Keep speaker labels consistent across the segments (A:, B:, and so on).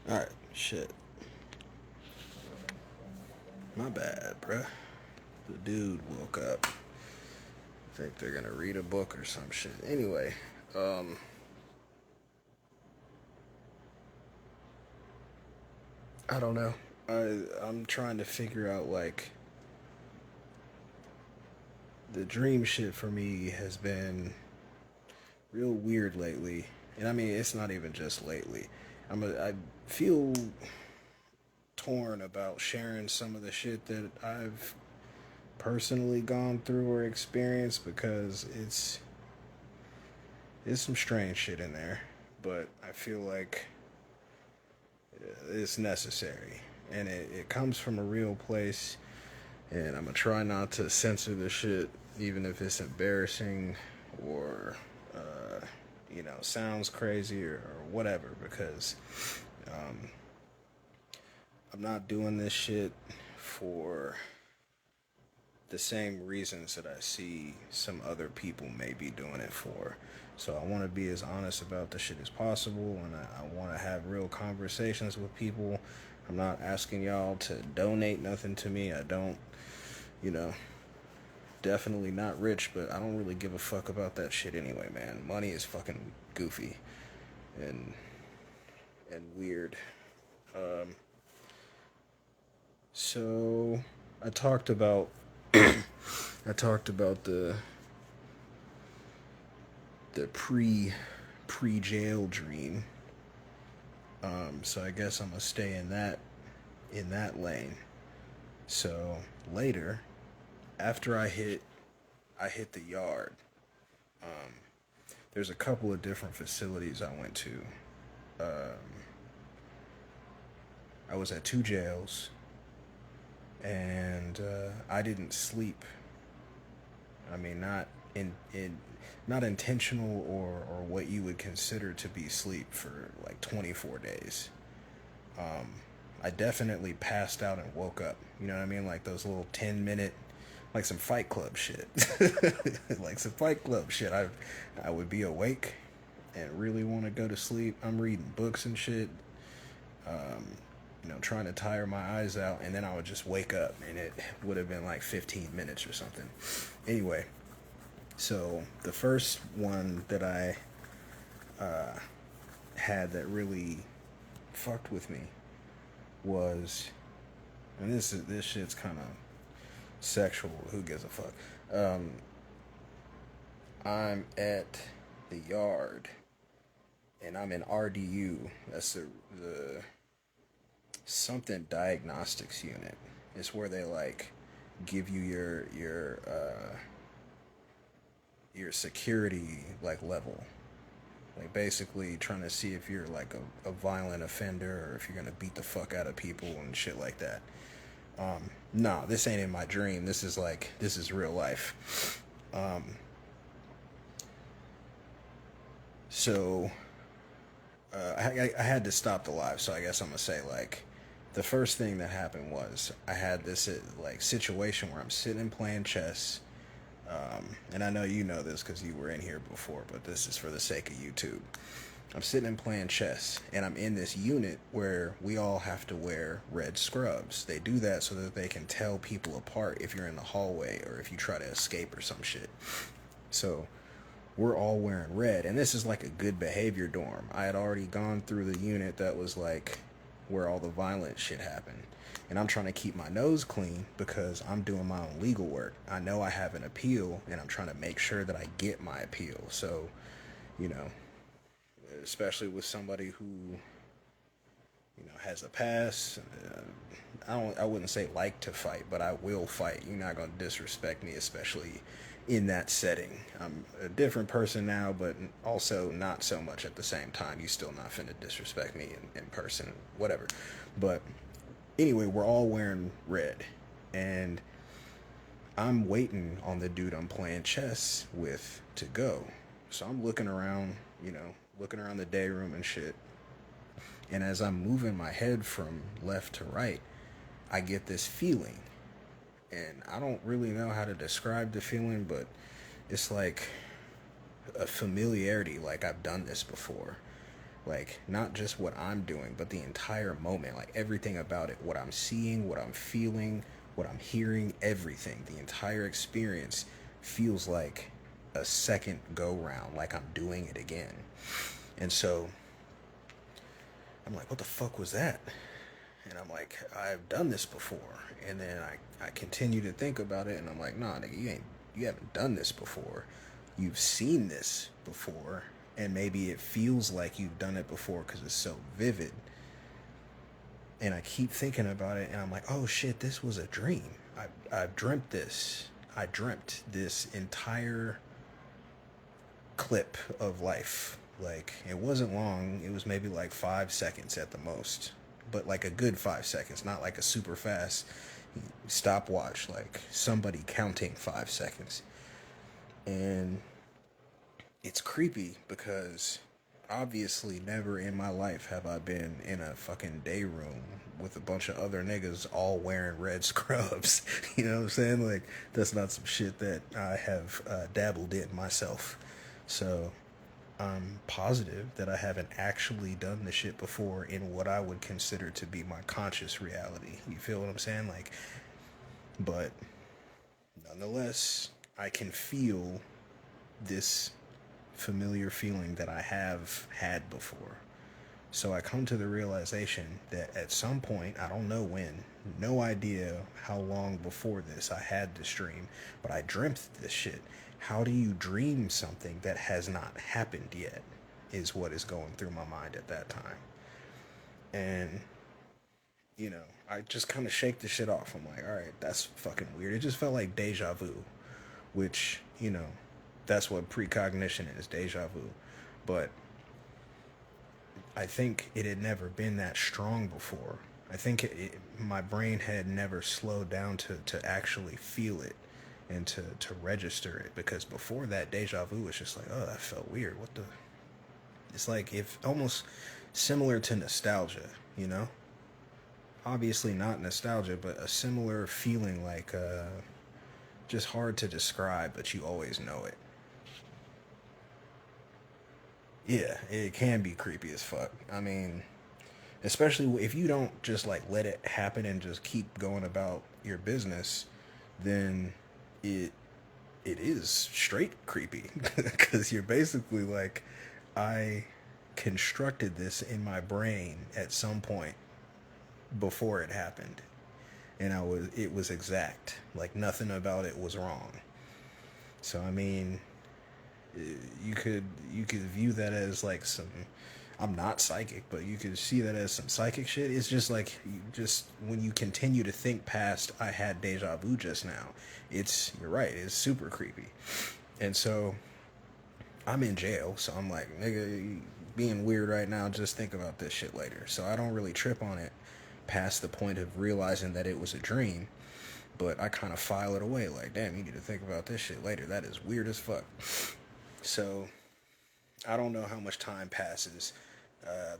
A: Alright, shit. My bad, bruh. The dude woke up. Think they're gonna read a book or some shit. Anyway, um, I don't know. I'm trying to figure out, like, the dream shit for me has been real weird lately. And I mean, it's not even just lately. I feel torn about sharing some of the shit that I've personally gone through or experienced because it's some strange shit in there, but I feel like it's necessary, and it comes from a real place, and I'm gonna try not to censor the shit, even if it's embarrassing or sounds crazy or whatever, because um, I'm not doing this shit for the same reasons that I see some other people may be doing it for. So I want to be as honest about the shit as possible, and I want to have real conversations with people. I'm not asking y'all to donate nothing to me. I don't, you know, definitely not rich, but I don't really give a fuck about that shit anyway, man. Money is fucking goofy and weird. Um, so I talked about the pre jail dream. So I guess I'm gonna stay in that lane. So later, after I hit the yard. There's a couple of different facilities I went to. I was at two jails, and I didn't sleep. I mean, not intentional or what you would consider to be sleep for like 24 days. I definitely passed out and woke up. You know what I mean? Like those little 10-minute, like some Fight Club shit. Like some Fight Club shit. I would be awake and really want to go to sleep. I'm reading books and shit, trying to tire my eyes out, and then I would just wake up, and it would have been like 15 minutes or something. Anyway, so the first one that I had that really fucked with me was, and this shit's kind of sexual. Who gives a fuck? Um, I'm at the yard, and I'm in RDU. That's the something diagnostics unit. It's where they like give you your security like level. Like basically trying to see if you're like a violent offender or if you're gonna beat the fuck out of people and shit like that. Nah, this ain't in my dream. This is real life. Um, so I had to stop the live, so I guess I'm gonna say like the first thing that happened was I had this like situation where I'm sitting playing chess, and I know you know this because you were in here before, but this is for the sake of YouTube. I'm sitting and playing chess, and I'm in this unit where we all have to wear red scrubs. They do that so that they can tell people apart if you're in the hallway or if you try to escape or some shit. So we're all wearing red, and this is like a good behavior dorm. I had already gone through the unit that was like where all the violent shit happened, and I'm trying to keep my nose clean because I'm doing my own legal work. I know I have an appeal, and I'm trying to make sure that I get my appeal. So, you know, especially with somebody who has a pass. I wouldn't say like to fight, but I will fight. You're not gonna disrespect me, especially in that setting. I'm a different person now, but also not so much at the same time. You still not finna disrespect me in person, whatever. But anyway, we're all wearing red, and I'm waiting on the dude I'm playing chess with to go. So I'm looking around, looking around the day room and shit. And as I'm moving my head from left to right, I get this feeling. And I don't really know how to describe the feeling, but it's like a familiarity, like I've done this before. Like, not just what I'm doing, but the entire moment, like everything about it, what I'm seeing, what I'm feeling, what I'm hearing, everything, the entire experience feels like a second go round, like I'm doing it again. And so I'm like, what the fuck was that? And I'm like, I've done this before. And then I continue to think about it, and I'm like, nah, nigga, you haven't done this before. You've seen this before, and maybe it feels like you've done it before because it's so vivid. And I keep thinking about it, and I'm like, oh shit, this was a dream. I've dreamt this. I dreamt this entire clip of life. Like, it wasn't long. It was maybe like 5 seconds at the most, but like a good 5 seconds, not like a super fast stopwatch, like somebody counting 5 seconds. And it's creepy because obviously never in my life have I been in a fucking day room with a bunch of other niggas all wearing red scrubs. You know what I'm saying? Like, that's not some shit that I have dabbled in myself. So I'm positive that I haven't actually done the shit before in what I would consider to be my conscious reality. You feel what I'm saying? Like, but nonetheless, I can feel this familiar feeling that I have had before. So I come to the realization that at some point, I don't know when, no idea how long before this I had this dream, but I dreamt this shit. How do you dream something that has not happened yet? Is what is going through my mind at that time. And, I just kind of shake the shit off. I'm like, all right, that's fucking weird. It just felt like deja vu, which, that's what precognition is, deja vu. But I think it had never been that strong before. I think my brain had never slowed down to actually feel it and to register it, because before that, deja vu was just like, oh, that felt weird. What the? It's like, if almost similar to nostalgia, Obviously not nostalgia, but a similar feeling, like just hard to describe, but you always know it. Yeah, it can be creepy as fuck. I mean, especially if you don't just like let it happen and just keep going about your business, then it it is straight creepy because you're basically like, I constructed this in my brain at some point before it happened, and it was exact, like nothing about it was wrong. So I mean, you could view that as like some, I'm not psychic, but you could see that as some psychic shit. It's just like, just when you continue to think past, I had deja vu just now, you're right, it's super creepy. And so I'm in jail, so I'm like, nigga, you being weird right now, just think about this shit later. So I don't really trip on it past the point of realizing that it was a dream, but I kind of file it away like, damn, you need to think about this shit later. That is weird as fuck. So I don't know how much time passes.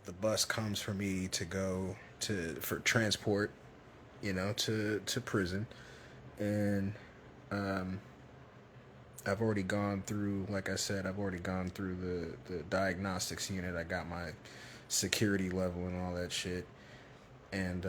A: The bus comes for me to go for transport, to prison, and I've already gone through, like I said, I've already gone through the diagnostics unit. I got my security level and all that shit, and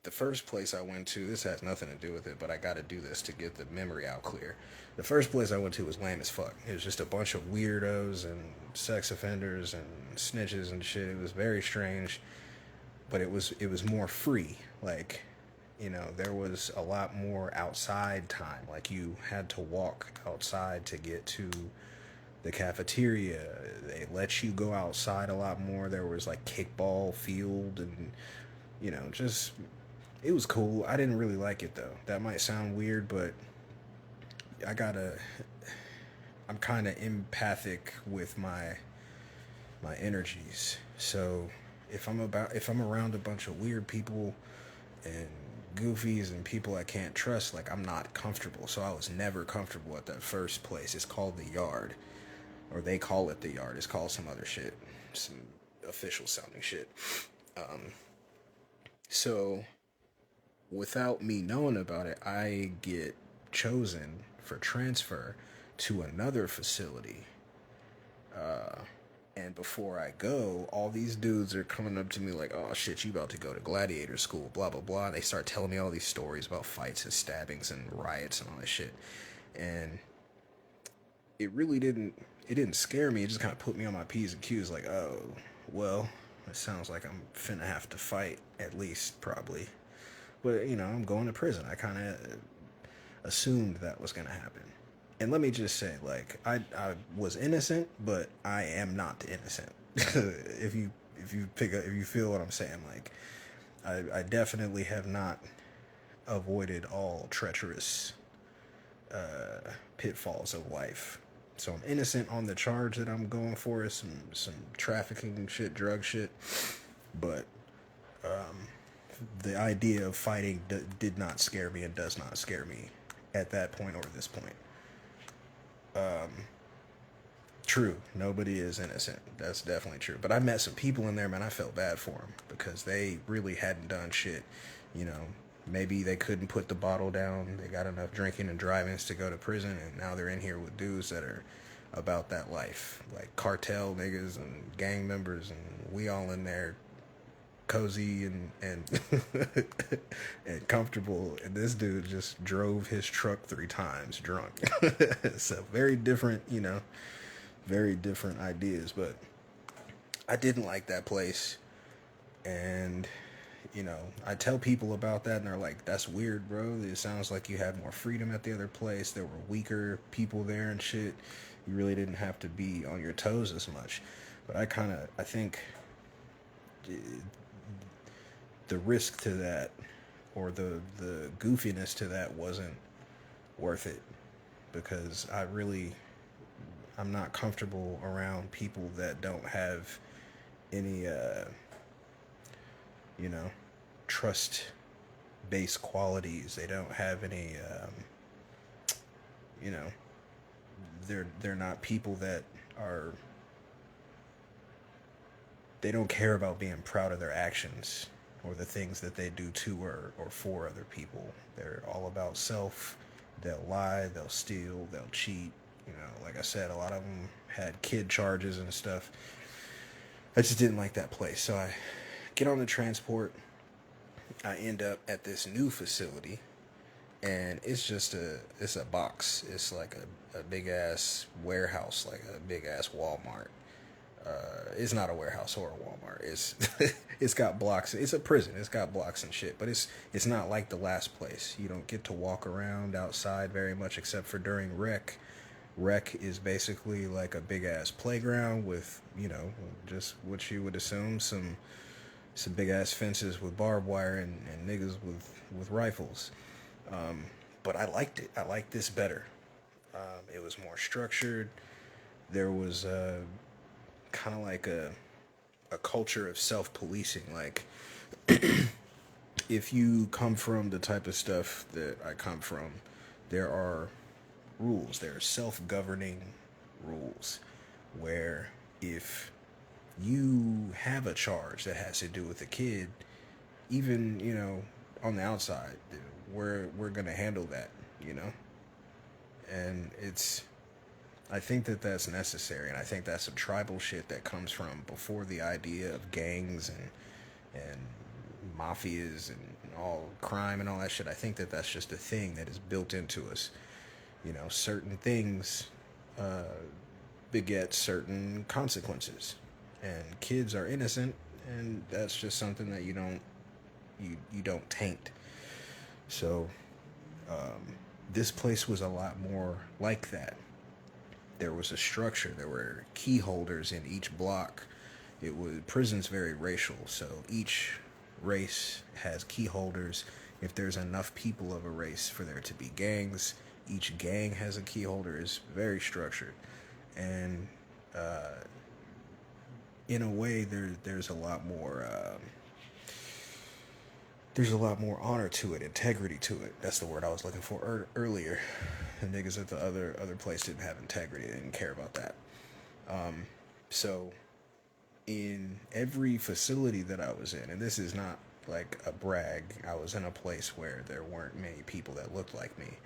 A: the first place I went to, this has nothing to do with it, but I got to do this to get the memory out clear. The first place I went to was lame as fuck. It was just a bunch of weirdos and sex offenders and snitches and shit. It was very strange, but it was more free. Like, there was a lot more outside time. Like, you had to walk outside to get to the cafeteria. They let you go outside a lot more. There was like kickball field, and just, it was cool. I didn't really like it though. That might sound weird, but I gotta. I'm kind of empathic with my energies. So if I'm around a bunch of weird people and goofies and people I can't trust, like, I'm not comfortable. So I was never comfortable at that first place. It's called the Yard, or they call it the Yard. It's called some other shit, some official sounding shit. So without me knowing about it, I get chosen for transfer to another facility And before I go, all these dudes are coming up to me like, "Oh shit, you about to go to gladiator school, blah blah blah." And they start telling me all these stories about fights and stabbings and riots and all that shit. And it really didn't scare me. It just kind of put me on my P's and Q's like, "Oh, well, it sounds like I'm finna have to fight at least probably." But, I'm going to prison. I kind of assumed that was going to happen. And let me just say, like, I was innocent, but I am not innocent. If you feel what I'm saying, like, I definitely have not avoided all treacherous pitfalls of life. So I'm innocent on the charge that I'm going for is some trafficking shit, drug shit, but the idea of fighting did not scare me and does not scare me at that point or this point. True, nobody is innocent. That's definitely true. But I met some people in there, man. I felt bad for them because they really hadn't done shit. You know, maybe they couldn't put the bottle down. They got enough drinking and drivings to go to prison, and now they're in here with dudes that are about that life, like cartel niggas and gang members, and we all in there cozy and and comfortable, and this dude just drove his truck 3 times drunk. So very different, very different ideas. But I didn't like that place, and I tell people about that, and they're like, "That's weird, bro. It sounds like you had more freedom at the other place. There were weaker people there and shit. You really didn't have to be on your toes as much." But I think the risk to that, or the goofiness to that, wasn't worth it, because I'm not comfortable around people that don't have any you know trust based qualities. They don't have any you know they're not people that are, they don't care about being proud of their actions or the things that they do to or for other people. They're all about self. They'll lie, they'll steal, they'll cheat. Like I said, a lot of them had kid charges and stuff. I just didn't like that place. So I get on the transport. I end up at this new facility, and it's a box. It's like a big ass warehouse, like a big ass Walmart. It's not a warehouse or a Walmart. It's got blocks. It's a prison. It's got blocks and shit. But it's not like the last place. You don't get to walk around outside very much except for during rec. Rec is basically like a big ass playground with just what you would assume, some big ass fences with barbed wire and niggas with rifles. But I liked it. I liked this better. It was more structured. There was kind of like a culture of self-policing. Like, if you come from the type of stuff that I come from, there are rules. There are self-governing rules where if you have a charge that has to do with a kid, even on the outside, we're gonna handle that, and I think that that's necessary, and I think that's some tribal shit that comes from before the idea of gangs and mafias and all crime and all that shit. I think that that's just a thing that is built into us. Certain things beget certain consequences, and kids are innocent, and that's just something that you don't taint. So this place was a lot more like that. There was a structure. There were key holders in each block. Prison's very racial, so each race has key holders. If there's enough people of a race for there to be gangs, each gang has a key holder. It's very structured, and in a way, there's a lot more. There's a lot more honor to it, integrity to it. That's the word I was looking for earlier. The niggas at the other place didn't have integrity. They didn't care about that. So in every facility that I was in, and this is not like a brag, I was in a place where there weren't many people that looked like me,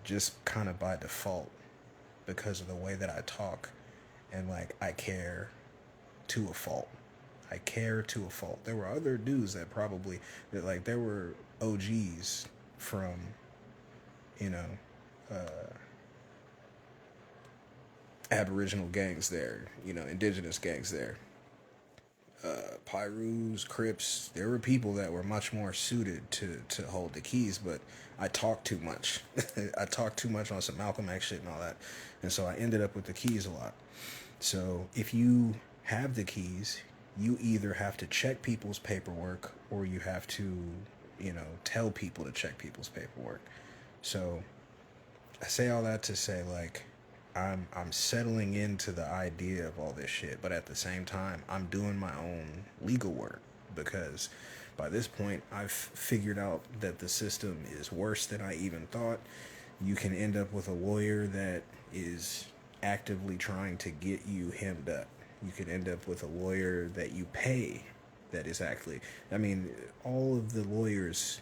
A: just kind of by default, because of the way that I talk, and like I care to a fault. I care to a fault. There were other dudes that probably that like there were OGs from, you know, Aboriginal gangs there, indigenous gangs there, Pyrus, Crips. There were people that were much more suited to hold the keys, but I talked too much. I talked too much on some Malcolm X shit and all that, and so I ended up with the keys a lot. So if you have the keys, you either have to check people's paperwork or you have to, tell people to check people's paperwork. So I say all that to say, like, I'm settling into the idea of all this shit, but at the same time, I'm doing my own legal work because by this point, I've figured out that the system is worse than I even thought. You can end up with a lawyer that is actively trying to get you hemmed up. You could end up with a lawyer that you pay that is actually, I mean, all of the lawyers,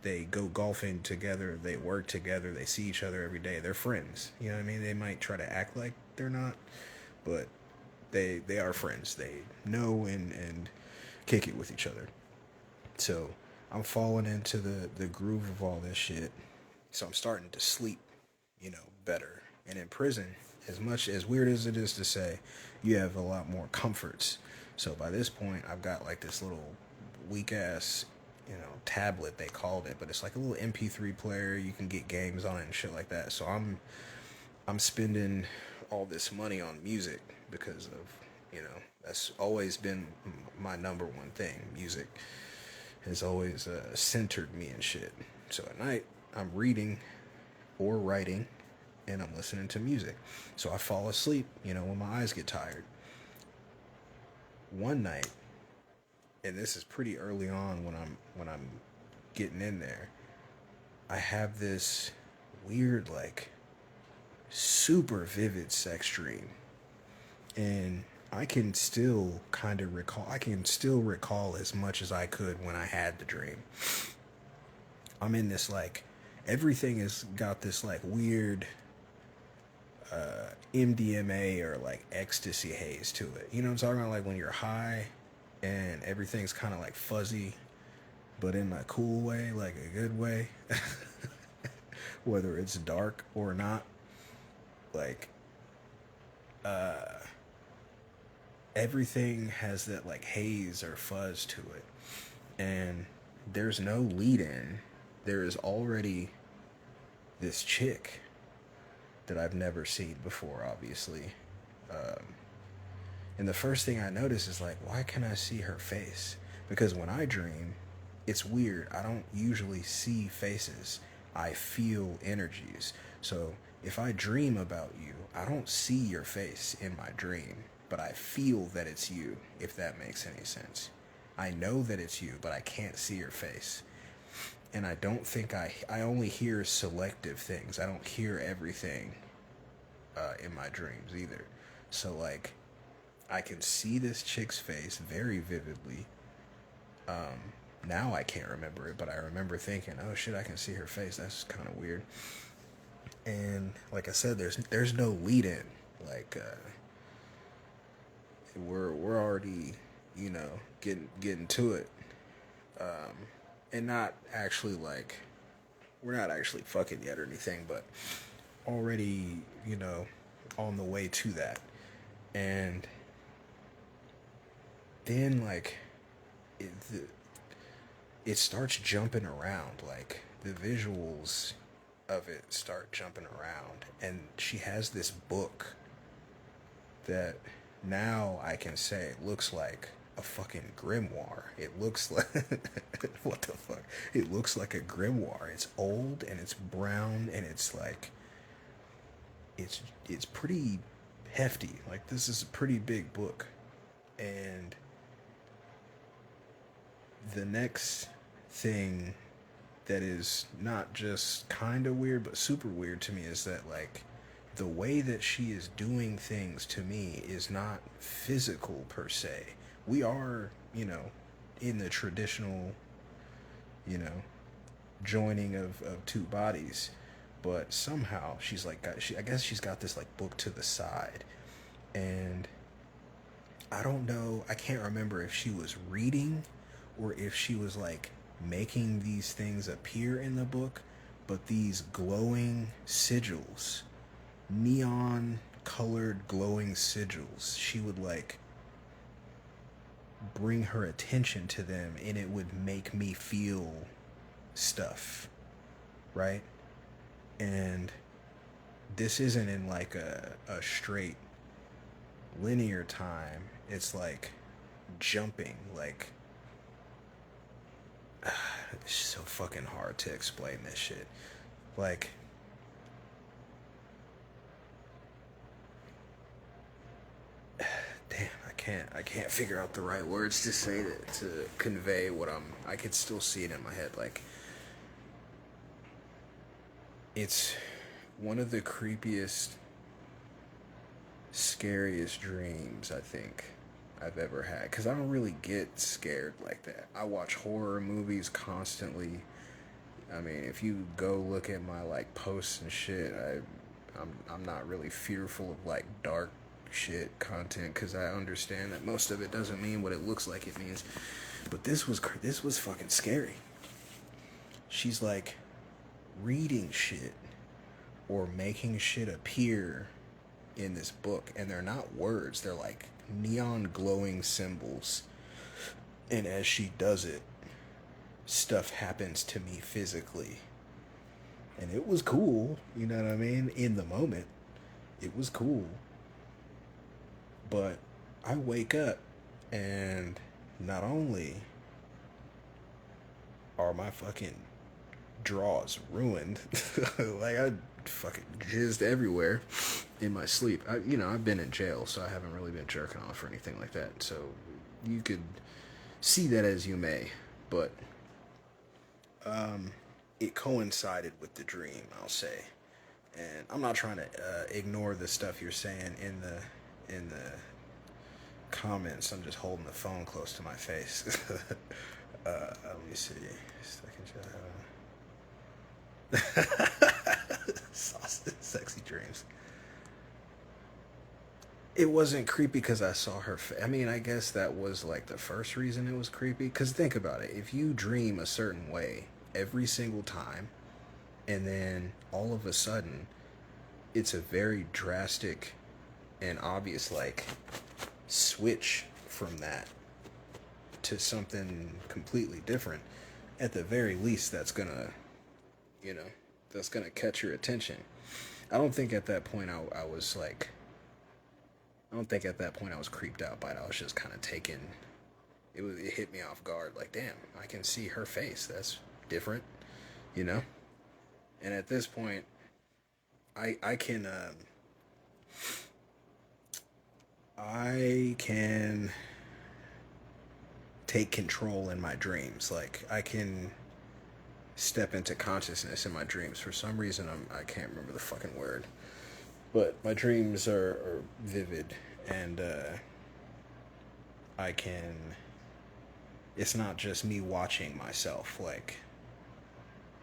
A: they go golfing together, they work together, they see each other every day. They're friends. You know what I mean? They might try to act like they're not, but they are friends. They know and kick it with each other. So I'm falling into the groove of all this shit. So I'm starting to sleep, better. And in prison, as much as weird as it is to say, you have a lot more comforts. So by this point, I've got like this little weak ass, tablet they called it, but it's like a little MP3 player. You can get games on it and shit like that. So I'm spending all this money on music because of, that's always been my number one thing. Music has always centered me and shit. So at night, I'm reading or writing and I'm listening to music. So I fall asleep, when my eyes get tired. One night, and this is pretty early on when I'm getting in there, I have this weird, like, super vivid sex dream. And I can still kind of recall, as much as I could when I had the dream. I'm in this, like, everything has got this, like, weird MDMA or, like, ecstasy haze to it. You know what I'm talking about? Like, when you're high and everything's kind of, like, fuzzy, but in a cool way, like a good way. Whether it's dark or not. Like, everything has that, like, haze or fuzz to it. And there's no lead in. There is already this chick that I've never seen before, obviously. And the first thing I notice is, like, why can I see her face? Because when I dream, it's weird. I don't usually see faces. I feel energies. So if I dream about you, I don't see your face in my dream, but I feel that it's you, if that makes any sense. I know that it's you, but I can't see your face. And I don't think I only hear selective things. I don't hear everything in my dreams either. So, like, I can see this chick's face very vividly. Now I can't remember it, but I remember thinking, oh shit, I can see her face. That's kind of weird. And like I said, there's no lead in. Like, we're already, getting to it. And not actually, like, we're not actually fucking yet or anything, but already, on the way to that. And then, like, it starts jumping around. Like, the visuals of it start jumping around. And she has this book that now I can say looks like a fucking grimoire. It looks like what the fuck? It looks like a grimoire. It's old and it's brown and it's like it's pretty hefty. Like, this is a pretty big book. And the next thing that is not just kind of weird but super weird to me is that, like, the way that she is doing things to me is not physical per se. We are, in the traditional, joining of two bodies, but somehow she's like I guess she's got this, like, book to the side, and I don't know, I can't remember if she was reading or if she was like making these things appear in the book, but these glowing sigils, neon colored glowing sigils, she would like bring her attention to them and it would make me feel stuff, right? And this isn't in like a straight linear time. It's like jumping, like it's so fucking hard to explain this shit. Like, damn, I can't figure out the right words to say to convey what I could still see it in my head. Like, it's one of the creepiest, scariest dreams I think I've ever had. Because I don't really get scared like that. I watch horror movies constantly. I mean, if you go look at my like posts and shit, I'm not really fearful of like dark shit content because I understand that most of it doesn't mean what it looks like it means. But this was fucking scary. She's like reading shit or making shit appear in this book, and they're not words, they're like neon glowing symbols, and as she does it, stuff happens to me physically, and it was cool, you know what I mean? In the moment it was cool, but I wake up and not only are my fucking drawers ruined, like I fucking jizzed everywhere in my sleep. I've been in jail, so I haven't really been jerking off or anything like that. So you could see that as you may, but it coincided with the dream, I'll say. And I'm not trying to ignore the stuff you're saying in the comments. I'm just holding the phone close to my face. Let me see. Sausage, sexy dreams. It wasn't creepy because I saw her I mean, I guess that was like the first reason it was creepy. Because think about it. If you dream a certain way every single time, and then all of a sudden, it's a very drastic and obvious, like, switch from that to something completely different, at the very least, you know, that's gonna catch your attention. I don't think at that point I was like, I don't think at that point I was creeped out by it. I was just kind of taken. It hit me off guard. Like, damn, I can see her face. That's different, you know. And at this point, I can take control in my dreams. Like, I can step into consciousness in my dreams. For some reason, I can't remember the fucking word, but my dreams are vivid, and I can. It's not just me watching myself. Like,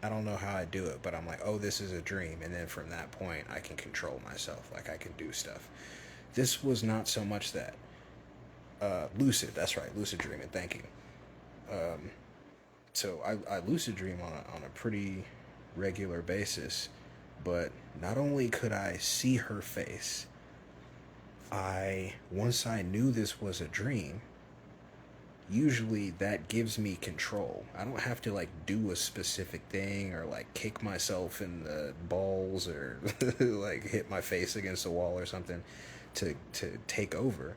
A: I don't know how I do it, but I'm like, oh, this is a dream, and then from that point, I can control myself. Like, I can do stuff. This was not so much that. Lucid, that's right, lucid dreaming. Thank you. So I lucid dream on a pretty regular basis, but not only could I see her face, once I knew this was a dream, usually that gives me control. I don't have to like do a specific thing or like kick myself in the balls or like hit my face against a wall or something to take over.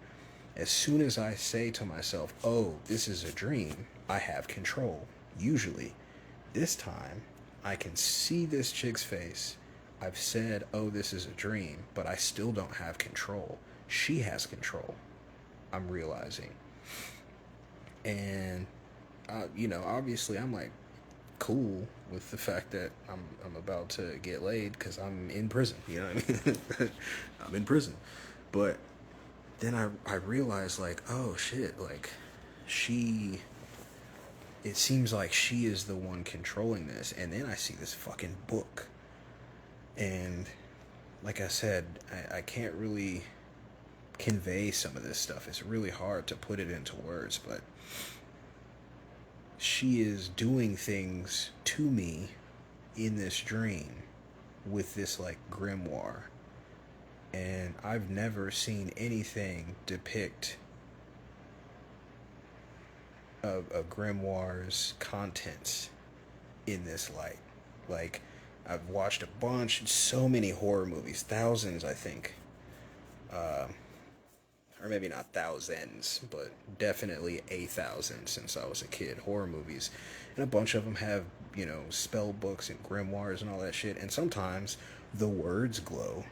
A: As soon as I say to myself, oh, this is a dream, I have control. Usually. This time, I can see this chick's face. I've said, oh, this is a dream, but I still don't have control. She has control. I'm realizing. And, obviously I'm like cool with the fact that I'm about to get laid because I'm in prison. You know what I mean? I'm in prison. But then I realized, like, oh shit, like, it seems like she is the one controlling this. And then I see this fucking book. And like I said, I can't really convey some of this stuff. It's really hard to put it into words, but she is doing things to me in this dream with this like grimoire. And I've never seen anything depict a grimoire's contents in this light. Like, I've watched a bunch, so many horror movies, thousands, I think. Uh, or maybe not thousands, but definitely 1,000 since I was a kid. Horror movies, and a bunch of them have spell books and grimoires and all that shit. And sometimes the words glow,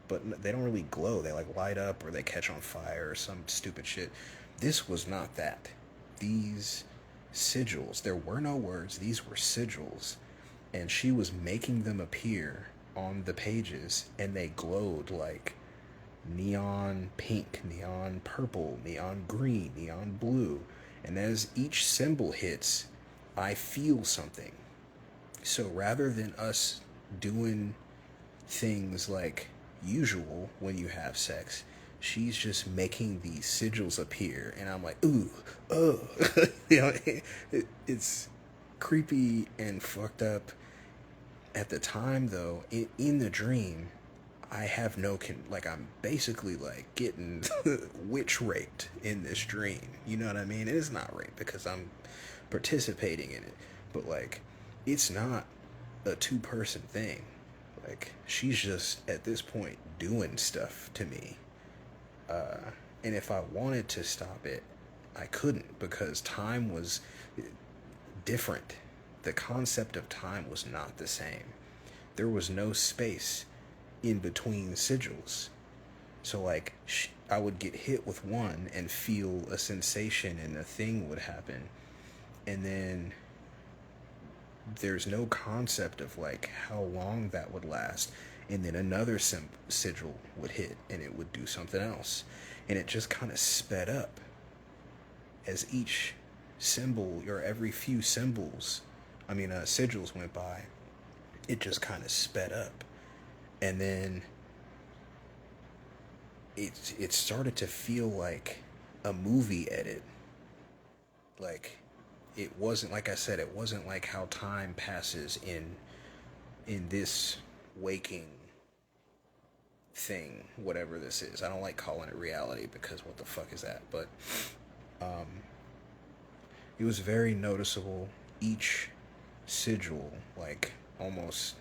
A: but they don't really glow. They like light up or they catch on fire or some stupid shit. This was not that. These sigils, there were no words. These were sigils, and she was making them appear on the pages, and they glowed like neon pink, neon purple, neon green, neon blue. And as each symbol hits, I feel something. So rather than us doing things like usual when you have sex, she's just making these sigils appear, and I'm like, ooh, oh, it's creepy and fucked up. At the time, though, in the dream, I have like, I'm basically like getting witch raped in this dream. You know what I mean? It is not rape because I'm participating in it, but like, it's not a two-person thing. Like, she's just at this point doing stuff to me. And if I wanted to stop it, I couldn't, because time was different. The concept of time was not the same. There was no space in between sigils. So like, I would get hit with one and feel a sensation and a thing would happen. And then there's no concept of like how long that would last. And then another sigil would hit and it would do something else. And it just kind of sped up as each symbol, or every few sigils went by. It just kind of sped up. And then it started to feel like a movie edit. Like, it wasn't, like I said, it wasn't like how time passes in this waking thing, whatever this is. I don't like calling it reality because what the fuck is that? But it was very noticeable. Each sigil like almost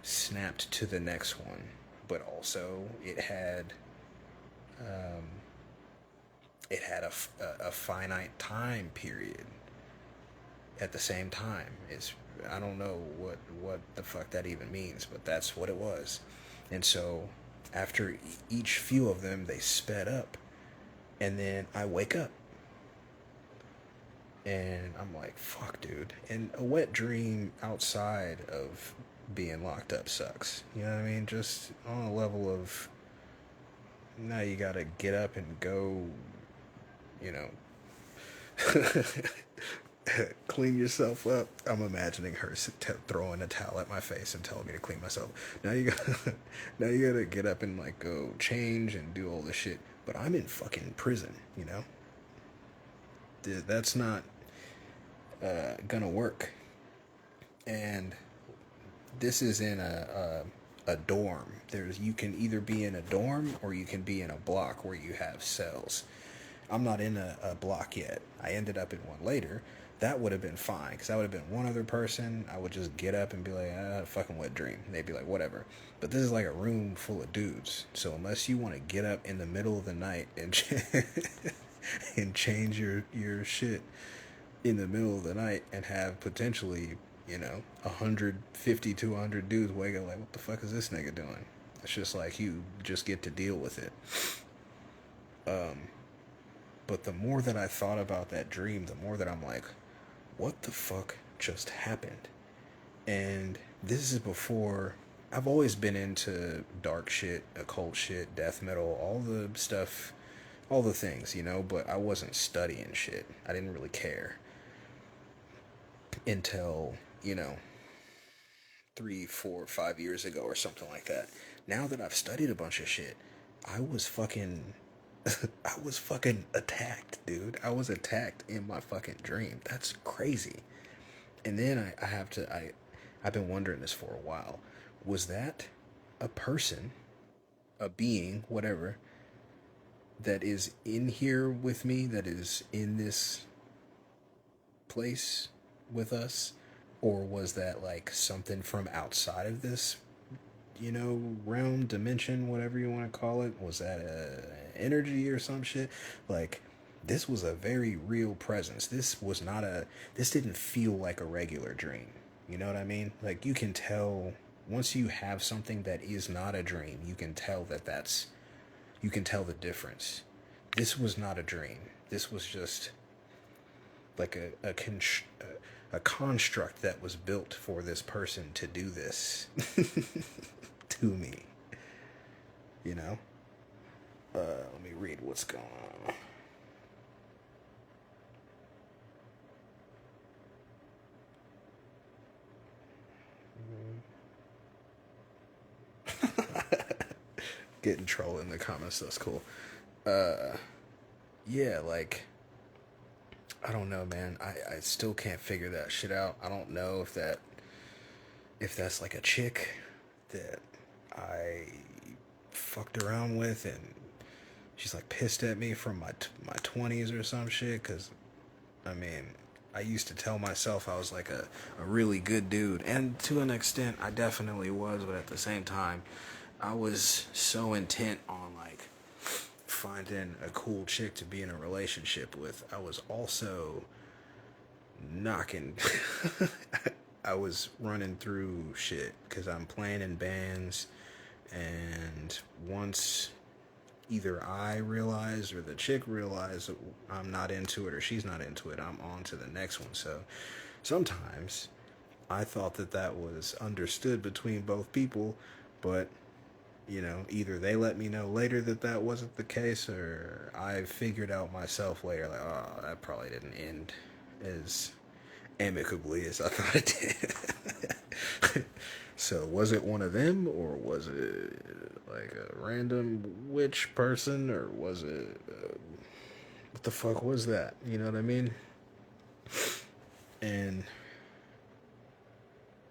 A: snapped to the next one, but also it had a finite time period at the same time. I don't know what the fuck that even means, but that's what it was. And so after each few of them, they sped up, and then I wake up and I'm like, fuck, dude. And a wet dream outside of being locked up sucks. You know what I mean? Just on a level of, now you gotta get up and go, you know, clean yourself up. I'm imagining her throwing a towel at my face and telling me to clean myself. Now you gotta get up and like go change and do all this shit. But I'm in fucking prison, you know? That's not gonna work. And this is in a dorm. You can either be in a dorm or you can be in a block where you have cells. I'm not in a block yet. I ended up in one later. That would have been fine, because that would have been one other person. I would just get up and be like, fucking wet dream. And they'd be like, whatever. But this is like a room full of dudes. So unless you want to get up in the middle of the night and and change your shit in the middle of the night and have potentially, 150 to 100 dudes wake up like, what the fuck is this nigga doing? It's just like, you just get to deal with it. But the more that I thought about that dream, the more that I'm like, what the fuck just happened? And this is before, I've always been into dark shit, occult shit, death metal, all the stuff, all the things, but I wasn't studying shit. I didn't really care until, 3, 4, 5 years ago or something like that. Now that I've studied a bunch of shit, I was fucking I was fucking attacked, dude. I was attacked in my fucking dream. That's crazy. And then I've been wondering this for a while. Was that a person, a being, whatever, that is in here with me, that is in this place with us? Or was that like something from outside of this, realm, dimension, whatever you want to call it? Was that a energy or some shit? Like, this was a very real presence. This didn't feel like a regular dream. You know what I mean? Like, you can tell once you have something that is not a dream, you can tell you can tell the difference. This was not a dream. This was just like a construct that was built for this person to do this to me. You know. Let me read what's going on. Getting troll in the comments. That's cool. Yeah, like, I don't know, man. I still can't figure that shit out. I don't know if that's like a chick that I fucked around with and she's like pissed at me from my 20s or some shit. Because I mean, I used to tell myself I was like a really good dude, and to an extent I definitely was, but at the same time I was so intent on like finding a cool chick to be in a relationship with. I was also knocking I was running through shit because I'm playing in bands, and once either I realized or the chick realized that I'm not into it or she's not into it, I'm on to the next one. So sometimes I thought that was understood between both people, but either they let me know later that wasn't the case, or I figured out myself later, like, oh, that probably didn't end as amicably as I thought it did. So, was it one of them, or was it like a random witch person, or was it. What the fuck was that? You know what I mean? And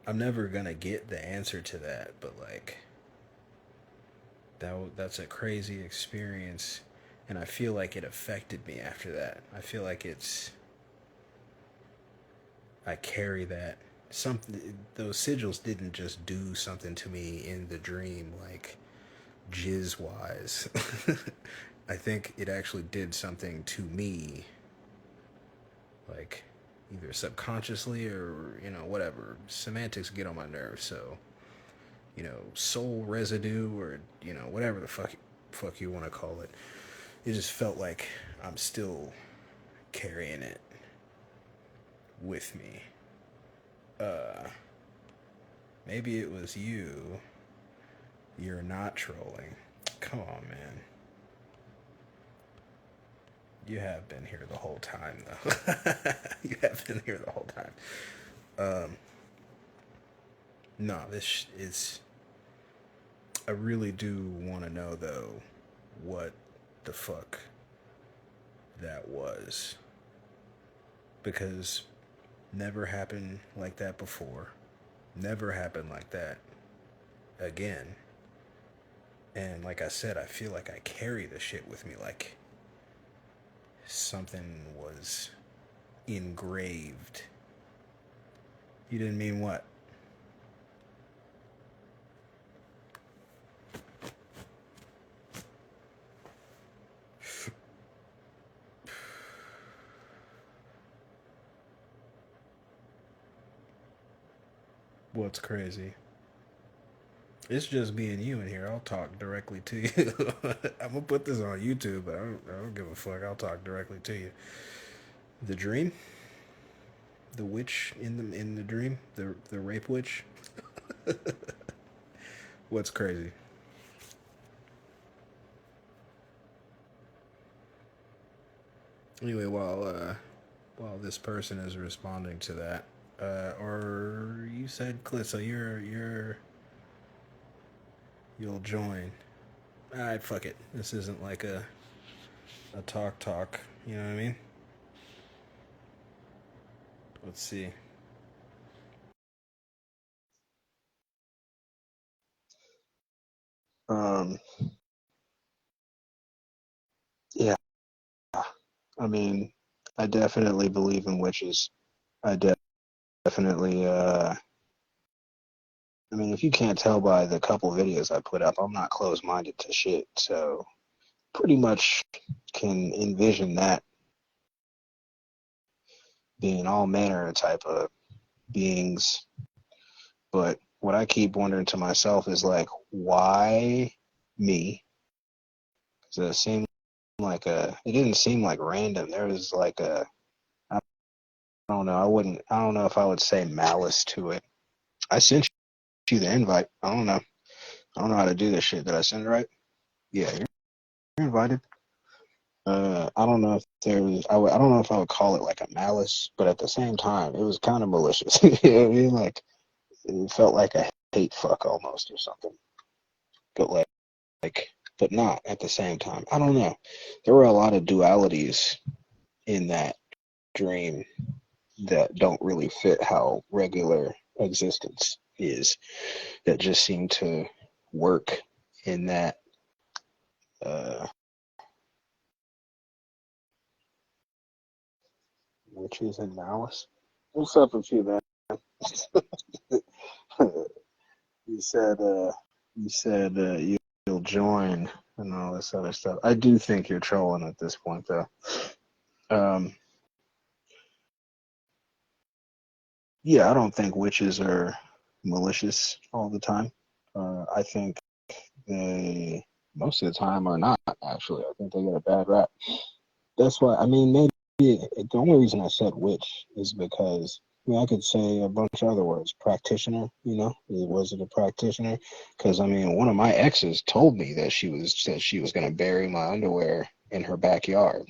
A: I'm never gonna get the answer to that, but like, that's a crazy experience, and I feel like it affected me after that. I feel like I carry that. Those sigils didn't just do something to me in the dream, like jizz wise. I think it actually did something to me, like either subconsciously or whatever. Semantics get on my nerves, so soul residue, or whatever the fuck you want to call it. It just felt like I'm still carrying it with me. Maybe it was you. You're not trolling. Come on, man. You have been here the whole time, though. You have been here the whole time. No, this is. I really do want to know, though, what the fuck that was. Because never happened like that before. Never happened like that again. And like I said, I feel like I carry the shit with me, like something was engraved. You didn't mean what? What's crazy? It's just me and you in here. I'll talk directly to you. I'm gonna put this on YouTube, but I don't give a fuck. I'll talk directly to you. The dream, the witch in the dream, the rape witch. What's crazy? Anyway, while this person is responding to that, or you said Clint, so you'll join. Alright, fuck it. This isn't like a talk. You know what I mean? Let's see.
B: Um, yeah, I mean, I definitely believe in witches. I definitely, I mean, if you can't tell by the couple videos I put up, I'm not closed-minded to shit. So pretty much can envision that being all manner of type of beings. But what I keep wondering to myself is like, why me? Because it seemed like it didn't seem like random. There was like I don't know. I don't know if I would say malice to it. I sent you the invite. I don't know. I don't know how to do this shit. Did I send it right? Yeah, you're invited. I don't know if there was. I don't know if I would call it like a malice, but at the same time, it was kind of malicious. You know what I mean? Like it felt like a hate fuck almost or something. But like, but not at the same time. I don't know. There were a lot of dualities in that dream that don't really fit how regular existence is. That just seem to work in that. Uh, Witches and malice. What's up with you, man? you said you'll join and all this other stuff. I do think you're trolling at this point, though. Um, yeah, I don't think witches are malicious all the time. I think they most of the time are not. Actually, I think they get a bad rap. That's why. I mean, maybe the only reason I said witch is because I mean I could say a bunch of other words. Practitioner, you know, was it a practitioner? Because I mean, one of my exes told me that she was going to bury my underwear in her backyard,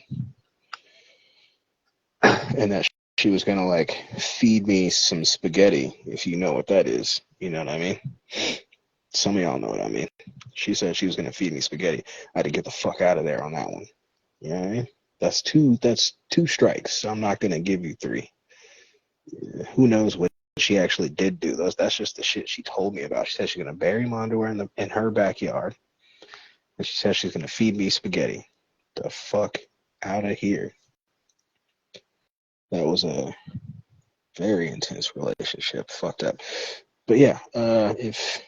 B: and that she was going to like feed me some spaghetti, if you know what that is. You know what I mean? Some of y'all know what I mean. She said she was going to feed me spaghetti. I had to get the fuck out of there on that one. You know what I mean? That's two strikes. I'm not gonna give you three. Who knows what she actually did do? That's just the shit she told me about. She said she's gonna bury my underwear in her backyard, and she said she's gonna feed me spaghetti. The fuck out of here. That was a very intense relationship. Fucked up. But yeah, if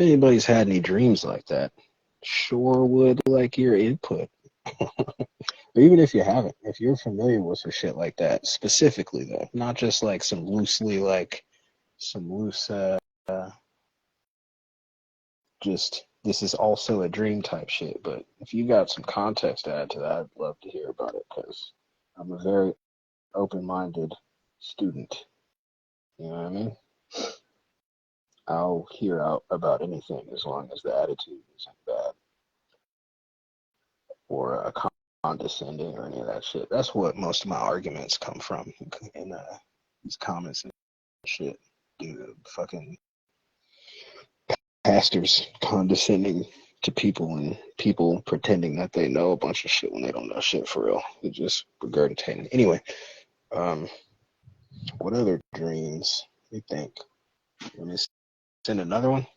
B: anybody's had any dreams like that, sure would like your input. But even if you haven't, if you're familiar with some shit like that, specifically though, not just like some loose, just this is also a dream type shit. But if you got some context to add to that, I'd love to hear about it because I'm a very open-minded student. You know what I mean? I'll hear out about anything as long as the attitude isn't bad or condescending or any of that shit. That's what most of my arguments come from in these comments and shit. Dude, fucking pastors condescending to people and people pretending that they know a bunch of shit when they don't know shit for real. They're just regurgitating. Anyway, um, what other dreams you think? Let me send another one.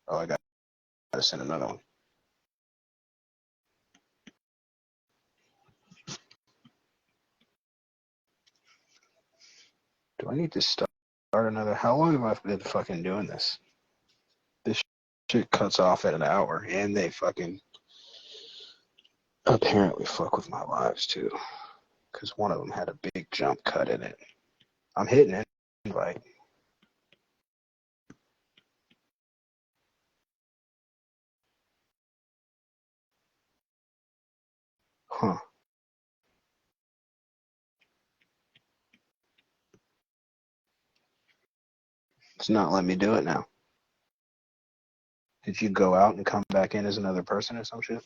B: Oh, I gotta send another one. Do I need to start another? How long have I been fucking doing this? This shit cuts off at an hour, and they fucking apparently fuck with my lives too, because one of them had a big jump cut in it. I'm hitting it. Invite. Huh. It's not letting me do it now. Did you go out and come back in as another person or some shit?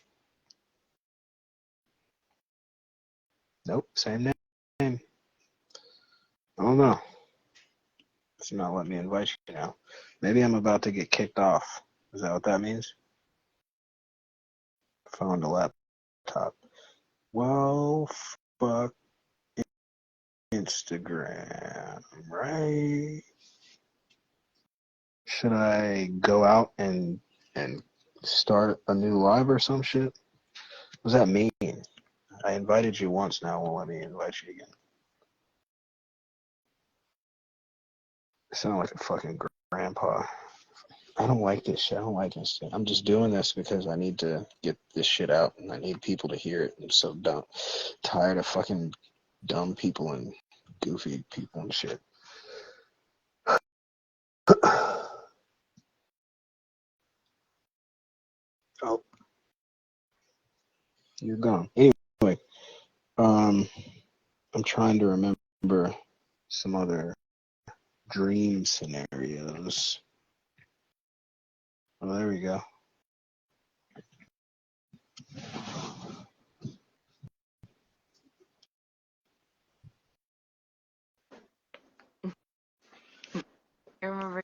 B: Nope, same name. I don't know. It's not letting me invite you now. Maybe I'm about to get kicked off. Is that what that means? Found a laptop. Well, fuck Instagram, right? Should I go out and start a new live or some shit? What does that mean? I invited you once now. Won't let me invite you again. I sound like a fucking grandpa. I don't like this shit. I don't like this shit. I'm just doing this because I need to get this shit out and I need people to hear it. I'm so dumb. Tired of fucking dumb people and goofy people and shit. Oh, you're gone. Anyway, I'm trying to remember some other dream scenarios. Oh, there we go.
C: You remember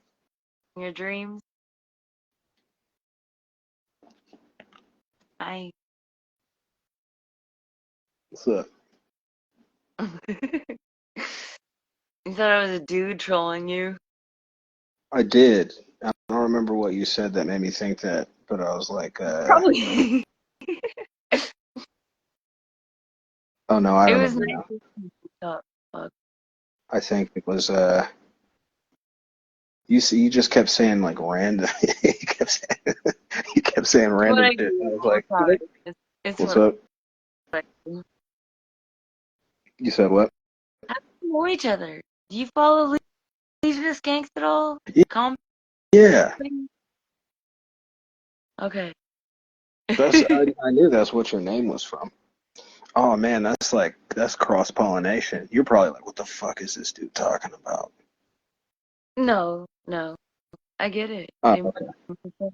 C: your dreams? I
B: What's up?
C: You thought I was a dude trolling you?
B: I did. I don't remember what you said that made me think that, but I was like,
C: Probably.
B: oh no, I
C: It was
B: remember
C: nice
B: now.
C: to see you talk. Fuck.
B: I think it was you just kept saying like random. You kept saying
C: It's what
B: random
C: I
B: shit. I
C: do
B: was
C: all
B: like,
C: the time. It's
B: what's
C: what
B: up?
C: I do.
B: You said what?
C: How do we know each other? Do you follow Legion Skanks at all? Comment?
B: Yeah,
C: Okay.
B: that's I knew that's what your name was from. Oh man, that's cross pollination. You're probably like, what the fuck is this dude talking about?
C: No. I get it.
B: Oh, okay.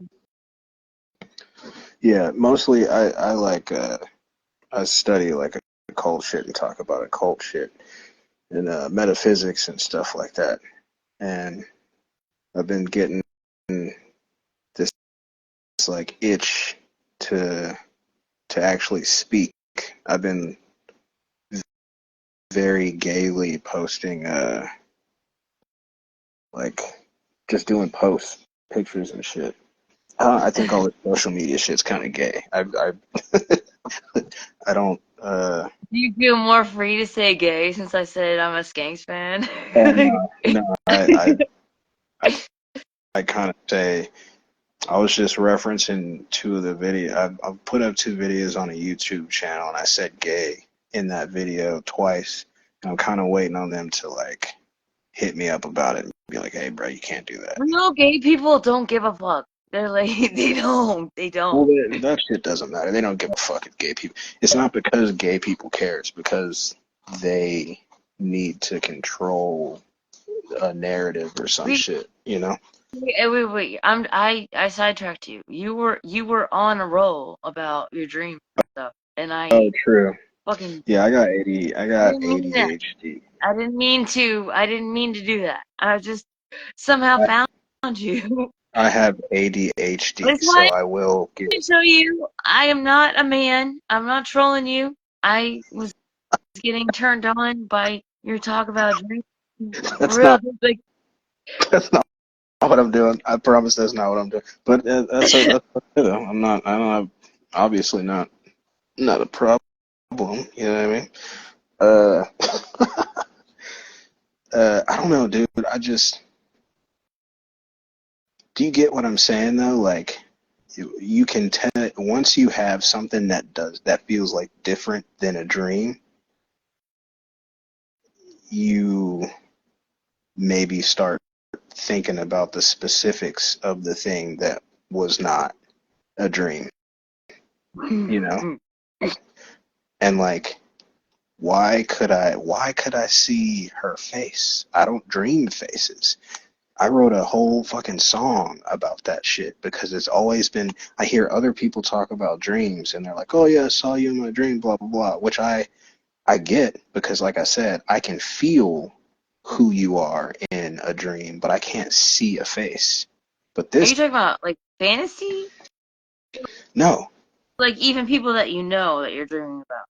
B: Yeah, mostly I like I study like occult shit and talk about occult shit and metaphysics and stuff like that. And I've been getting this like itch to actually speak. I've been very gaily posting like just doing posts, pictures and shit. I think all this social media shit's kind of gay. I don't.
C: Do you feel more free to say gay since I said I'm a Skanks fan?
B: Oh no. I kind of say I was just referencing two of the video. I've put up two videos on a YouTube channel, and I said gay in that video twice. And I'm kind of waiting on them to like hit me up about it and be like, "Hey, bro, you can't do that."
C: Real gay people don't give a fuck. They're like, they don't.
B: Well, that shit doesn't matter. They don't give a fuck if gay people. It's not because gay people care. It's because they need to control a narrative or some
C: We
B: shit. You know?
C: wait. I sidetracked you. You were on a roll about your dream stuff, and I
B: Oh, true.
C: fucking
B: Yeah, I got I
C: I
B: got
C: didn't mean that.
B: ADHD.
C: I didn't mean to. I didn't mean to do that. I just somehow
B: I,
C: found you.
B: I have ADHD,
C: That's why
B: so I will
C: I
B: get.
C: show you. I am not a man. I'm not trolling you. I was getting turned on by your talk about dreams.
B: That's
C: Real,
B: not.
C: just like
B: That's not what I'm doing. I promise that's not what I'm doing. But that's okay, though. I'm not. I don't have. Obviously not a problem. You know what I mean? Uh, I don't know, dude. Do you get what I'm saying though? Like, you can tell once you have something that feels like different than a dream, you maybe start thinking about the specifics of the thing that was not a dream, you know? And like, why could I see her face? I don't dream faces. I wrote a whole fucking song about that shit because it's always been. I hear other people talk about dreams and they're like, "Oh yeah, I saw you in my dream," blah blah blah, which I get because, like I said, I can feel who you are in a dream, but I can't see a face. But
C: are you
B: this,
C: talking about like fantasy?
B: no,
C: Like even people that you know that you're dreaming about.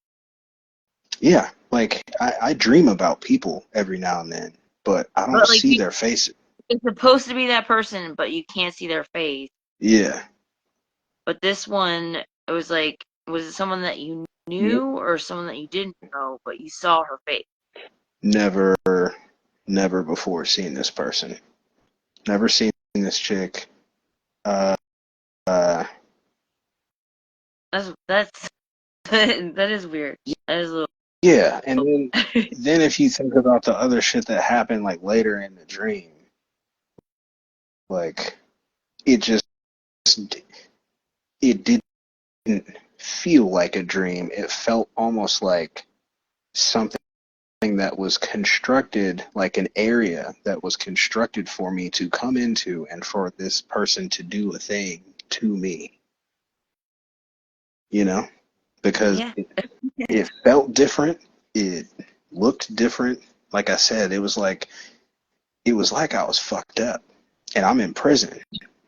B: Yeah, like I dream about people every now and then, but I don't
C: But like
B: see their faces.
C: it's supposed to be that person, but you can't see their face.
B: Yeah.
C: But this one, it was like, was it someone that you
B: N-
C: knew or someone that you didn't know, but you saw her face?
B: Never, never before seen this person. Never seen this chick. Uh, uh,
C: That's that is weird. That is a little.
B: yeah, and then if you think about the other shit that happened like later in the dream, like it just it didn't feel like a dream. It felt almost like something that was constructed, like an area that was constructed for me to come into and for this person to do a thing to me, you know? Because
C: Yeah.
B: it felt different. It looked different. Like I said, it was like I was fucked up and I'm in prison.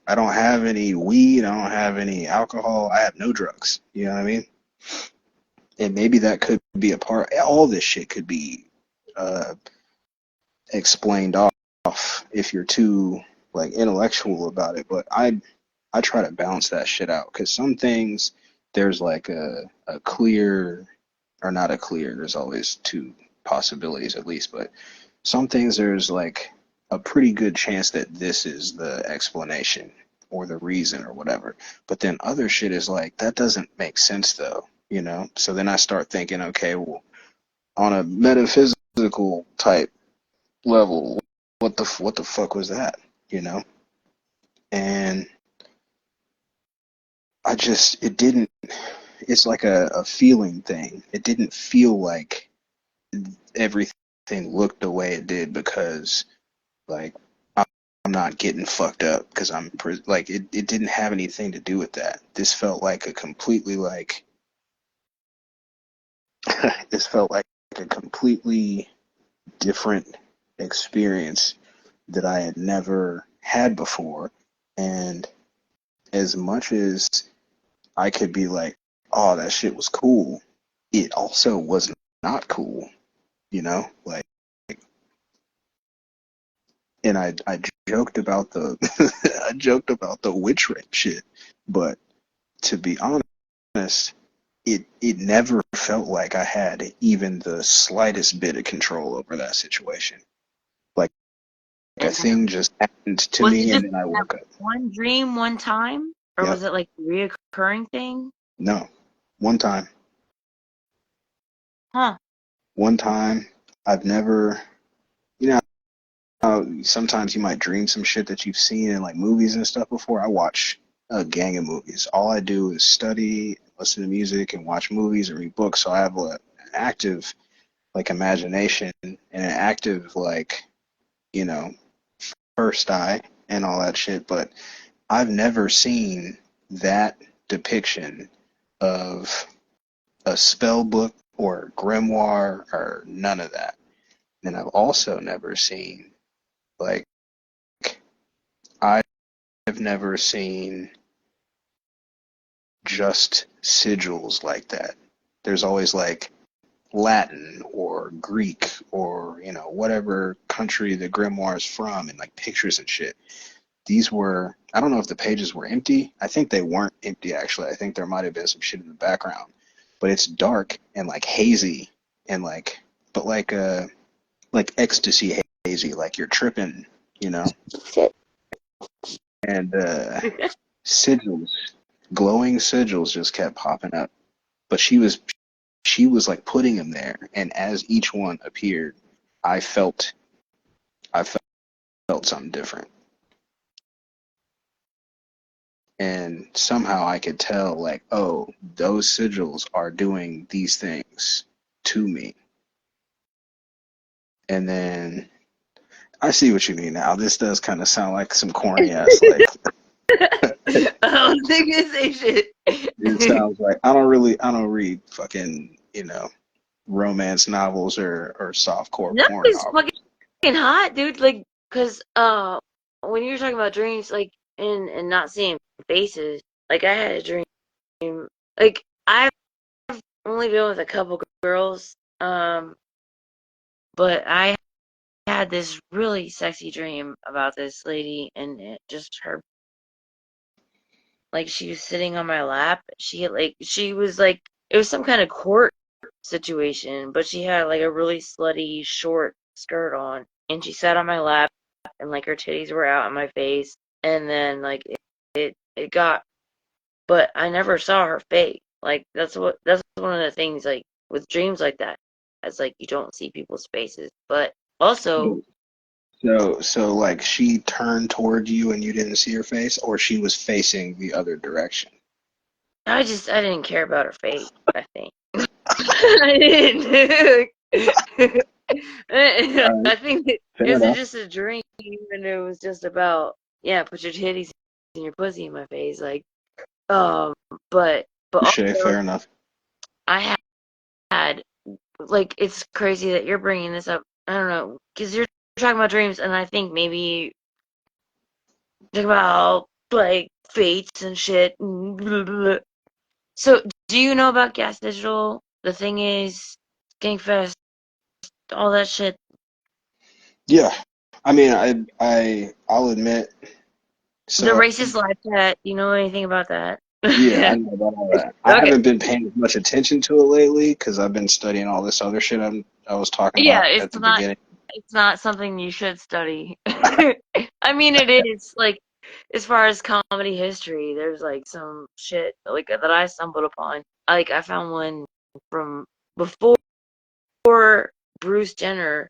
B: I don't have any weed. I don't have any alcohol. I have no drugs. You know what I mean? And maybe that could be a part. All this shit could be uh, explained off if you're too like intellectual about it. But I try to balance that shit out because some things there's like a clear or not a clear. There's always two possibilities at least, but some things there's like a pretty good chance that this is the explanation or the reason or whatever. But then other shit is like that doesn't make sense though, you know? So then I start thinking, okay, well, on a metaphysical type level, what the fuck was that, you know? And it didn't. It's like a feeling thing. It didn't feel like everything looked the way it did because like I'm not getting fucked up because like it didn't have anything to do with that. This felt like a completely like this felt like a completely different experience that I had never had before. And as much as I could be like, oh, that shit was cool, it also was not cool, you know? Like, and I joked about the I joked about the witch rape shit, but to be honest, it never felt like I had even the slightest bit of control over that situation. Like a
C: And
B: thing just happened to
C: was it
B: me,
C: just
B: and then I
C: that
B: woke up.
C: one dream one time? Or
B: Yep.
C: was it like a reoccurring thing?
B: No. One time.
C: Huh.
B: One time. I've never. You know, sometimes you might dream some shit that you've seen in like movies and stuff before. I watch a gang of movies. All I do is study, listen to music, and watch movies and read books. So I have an active like imagination and an active like you know first eye and all that shit. But I've never seen that depiction of a spell book or grimoire or none of that. And I've also never seen like I've never seen just sigils like that. There's always like Latin or Greek or whatever country the grimoire is from and like pictures and shit. These were I don't know if the pages were empty. I think they weren't empty actually. I think there might have been some shit in the background. But it's dark and like hazy and like but like ecstasy hazy, like you're tripping, you know. And sigils, glowing sigils just kept popping up. But she was like putting them there, and as each one appeared, I felt I felt something different, and somehow I could tell like, oh, those sigils are doing these things to me, and then I see what you mean now. This does kind of sound like some corny ass like.
C: Oh, nigga say
B: It
C: shit.
B: sounds like I don't read fucking romance novels or softcore
C: That
B: porn
C: is
B: novels.
C: fucking hot, dude. Like, cause when you're talking about dreams, like, and not seeing faces, like I had a dream Like I've only been with a couple girls, but I had this really sexy dream about this lady, and it just her like she was sitting on my lap. She was like it was some kind of court situation, but she had like a really slutty short skirt on, and she sat on my lap, and like her titties were out on my face, and then like it got, but I never saw her face. Like that's one of the things like with dreams like that. It's like you don't see people's faces, but also
B: So like she turned toward you and you didn't see her face, or she was facing the other direction.
C: I didn't care about her face. I think I didn't.
B: All right,
C: I think it
B: fair
C: was
B: enough.
C: just a dream, and it was just about yeah, put your titties and your pussy in my face, like um. But
B: Touche,
C: also
B: fair enough.
C: I had like it's crazy that you're bringing this up. I don't know because you're talking about dreams, and I think maybe talking about like fates and shit. And blah, blah, blah. So, do you know about Gas Digital? The thing is, Skankfest, all that shit.
B: Yeah, I mean, I'll admit.
C: The
B: So
C: racist live chat. You know anything about that?
B: yeah, I know about all that. I
C: Okay.
B: haven't been paying as much attention to it lately because I've been studying all this other shit I was talking
C: Yeah,
B: about at the beginning.
C: it's not something you should study. I mean, it is like as far as comedy history, there's like some shit like that I stumbled upon. Like I found one from before Bruce Jenner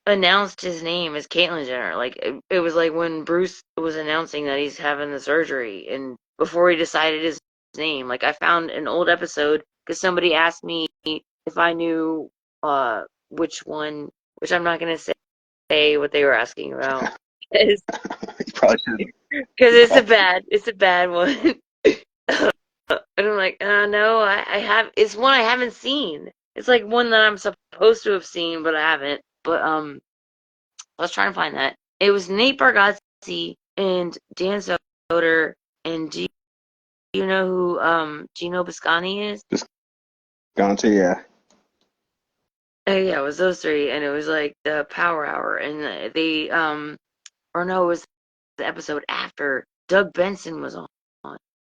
C: announced his name as Caitlyn Jenner. Like it was like when Bruce was announcing that he's having the surgery, and before he decided his name. Like I found an old episode because somebody asked me if I knew which one, which I'm not gonna say what they were asking about because
B: You probably should. You probably should.
C: it's a bad one. And I'm like, no, I have. It's one I haven't seen. It's like one that I'm supposed to have seen, but I haven't. But let's try and find that. It was Nate Bargatze and Dan Soder. And do you know who Gino Biscani is?
B: Just gone to yeah.
C: Oh yeah, it was those three, and it was like the Power Hour, and they or no, it was the episode after Doug Benson was on,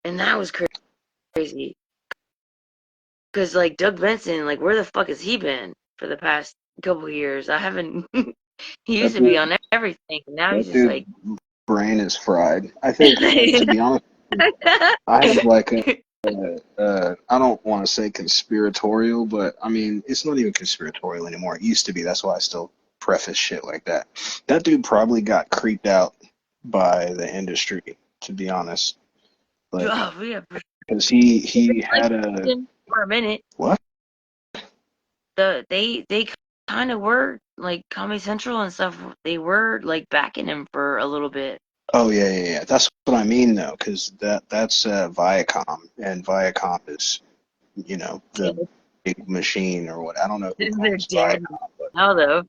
C: and that was crazy because like Doug Benson, like where the fuck has he been for the past couple of years? I haven't. He used
B: That
C: to be
B: dude,
C: on everything, and now he's
B: that
C: just like.
B: dude's brain is fried. I think, to be honest, I have like I don't want to say conspiratorial, but I mean, it's not even conspiratorial anymore. It used to be. That's why I still preface shit like that. That dude probably got creeped out by the industry, to be honest. Like,
C: Oh, yeah,
B: because
C: they've
B: he
C: been
B: had a
C: like for a minute.
B: what?
C: They kind of were like Comedy Central and stuff. They were like backing him for a little bit.
B: Oh yeah. That's what I mean though, because that's Viacom, and Viacom is
C: Yeah,
B: the big machine or what. I don't know who
C: they're
B: owns
C: dead
B: Viacom, but
C: now though.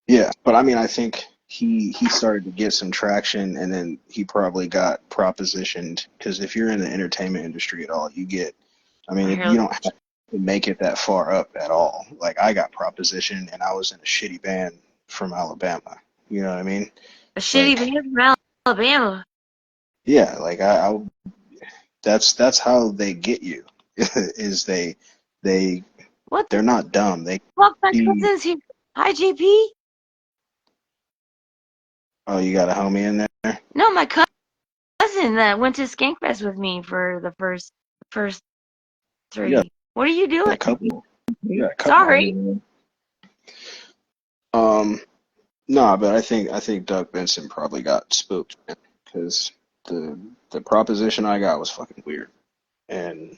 B: yeah. But I mean, I think he started to get some traction, and then he probably got propositioned because if you're in the entertainment industry at all, you get. I mean,
C: I hear
B: you don't have to make it that far up at all. Like I got propositioned, and I was in a shitty band from Alabama. You know what I mean?
C: a shitty
B: Like
C: band from Alabama.
B: yeah, like I that's how they get you is they
C: What the
B: they're not dumb. They
C: fuck? My
B: see,
C: cousin's here. Hi, JP.
B: oh, you got a homie in there?
C: No, my cousin that went to Skankfest with me for the first
B: You got
C: three. What are you
B: a
C: doing?
B: couple. You got a couple
C: Sorry.
B: homies in there. No, but I think Doug Benson probably got spooked because the proposition I got was fucking weird. And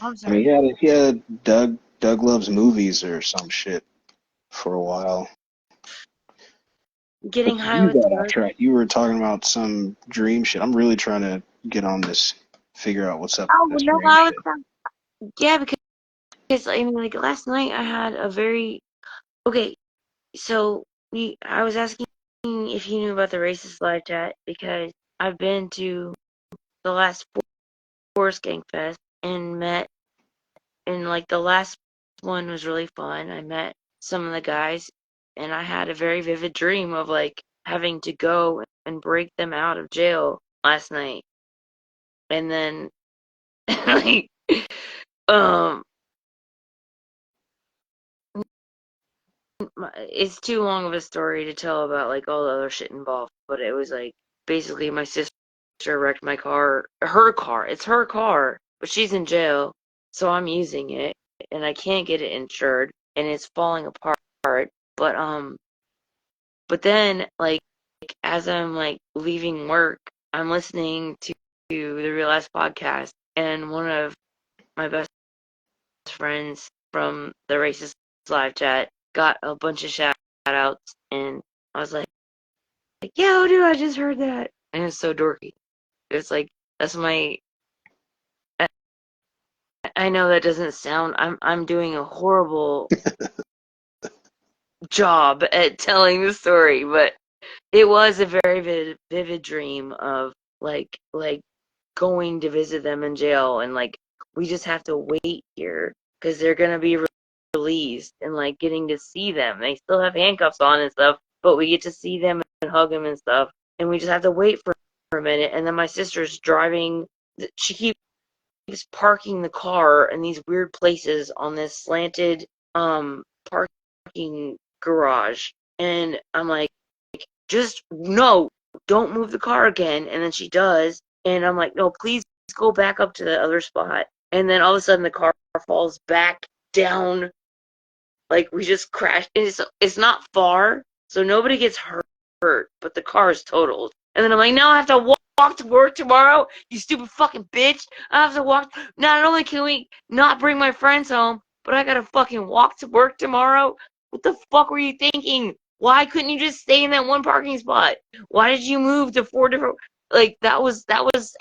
C: I'm
B: I mean,
C: sorry.
B: he had Doug loves movies or some shit for a while. But
C: Getting high
B: you
C: with
B: got off
C: Doug.
B: track. You were talking about some dream shit. I'm really trying to get on this, figure out what's up
C: Oh
B: with this
C: no,
B: dream shit.
C: yeah, because I mean, like last night I had a very okay. So I was asking if you knew about the racist live chat because I've been to the last Skank Fest and met, and like the last one was really fun. I met some of the guys, and I had a very vivid dream of like having to go and break them out of jail last night. And then like um it's too long of a story to tell about like all the other shit involved, but it was like basically my sister wrecked my car, her car. It's her car, but she's in jail, so I'm using it and I can't get it insured and it's falling apart. But but then like as I'm like leaving work, I'm listening to the Real Ass podcast, and one of my best friends from the Racist live chat got a bunch of shout outs, and I was like, yo, dude, I just heard that. And it's so dorky. It's like, that's my, I know that doesn't sound, I'm doing a horrible job at telling the story, but it was a very vivid dream of like going to visit them in jail, and like we just have to wait here because they're gonna be released, and like getting to see them. They still have handcuffs on and stuff, but we get to see them and hug them and stuff, and we just have to wait for a minute. And then my sister's driving. She keeps parking the car in these weird places on this slanted parking garage, and I'm like, just no, don't move the car again. And then she does, and I'm like, no, please go back up to the other spot. And then all of a sudden the car falls back down, like we just crashed. It's not far, so nobody gets hurt, but the car is totaled. And then I'm like, now I have to walk to work tomorrow, you stupid fucking bitch. I have to walk. Not only can we not bring my friends home, but I gotta fucking walk to work tomorrow. What the fuck were you thinking? Why couldn't you just stay in that one parking spot? Why did you move to 4 different? Like that was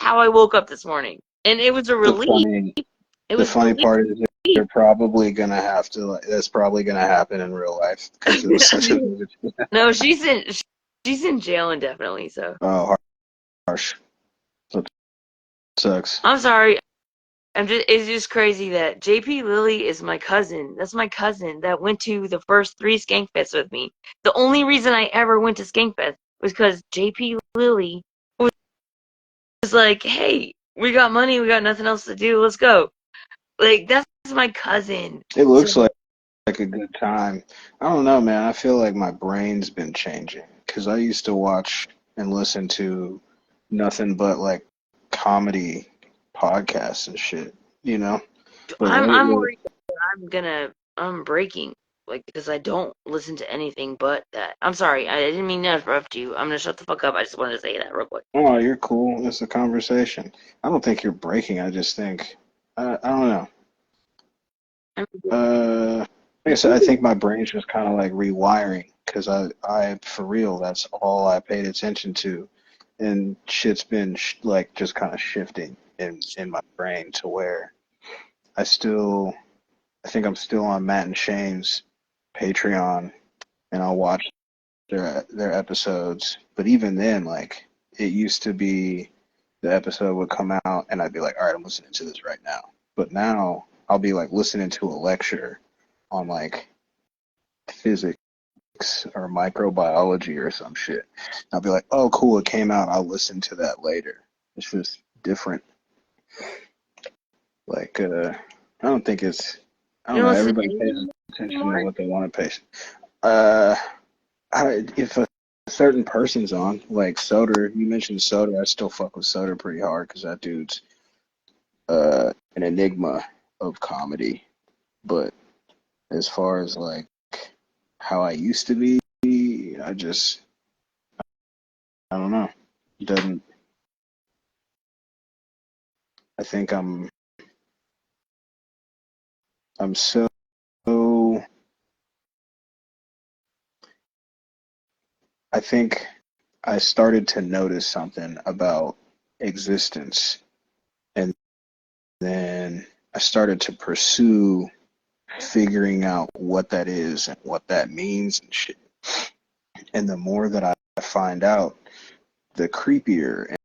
C: how I woke up this morning, and it was a
B: The
C: relief.
B: funny,
C: It
B: the
C: was a
B: funny
C: relief.
B: part is that they're probably gonna have to. Like, that's probably gonna happen in real life because it was such a vivid.
C: No, she's in jail indefinitely. So
B: Oh, harsh. That sucks.
C: I'm sorry. It's just crazy that JP Lilly is my cousin. That's my cousin that went to the first 3 Skankfests with me. The only reason I ever went to Skankfest was because JP Lilly was like, "Hey, we got money. We got nothing else to do. Let's go." Like that's my cousin.
B: It
C: So
B: looks like a good time. I don't know, man. I feel like my brain's been changing because I used to watch and listen to nothing but like comedy podcasts and shit, you know. But
C: I'm
B: lately,
C: worried that I'm breaking, like, because I don't listen to anything but that. I'm sorry, I didn't mean to interrupt you. I'm gonna shut the fuck up. I just wanted to say that real quick.
B: oh, you're cool. It's a conversation. I don't think you're breaking. I just think I don't know.
C: I'm
B: Like I said, I think my brain's just kind of like rewiring because I for real, that's all I paid attention to, and shit's been like just kind of shifting in my brain to where I still, I think I'm still on Matt and Shane's Patreon, and I'll watch their episodes. But even then, like it used to be, the episode would come out, and I'd be like, all right, I'm listening to this right now. But now I'll be like listening to a lecture on like physics or microbiology or some shit. I'll be like, oh, cool, it came out. I'll listen to that later. It's just different. Like, I don't think it's, I
C: You
B: don't
C: don't
B: know,
C: listen to
B: everybody pays
C: anything
B: attention to
C: anymore?
B: what they want to pay. Uh, if a certain person's on, like Soder, you mentioned Soder, I still fuck with Soder pretty hard because that dude's an enigma of comedy. But as far as like how I used to be, I just, I don't know. It doesn't, I think I'm so, I think I started to notice something about existence, and then I started to pursue figuring out what that is and what that means and shit. And the more that I find out, the creepier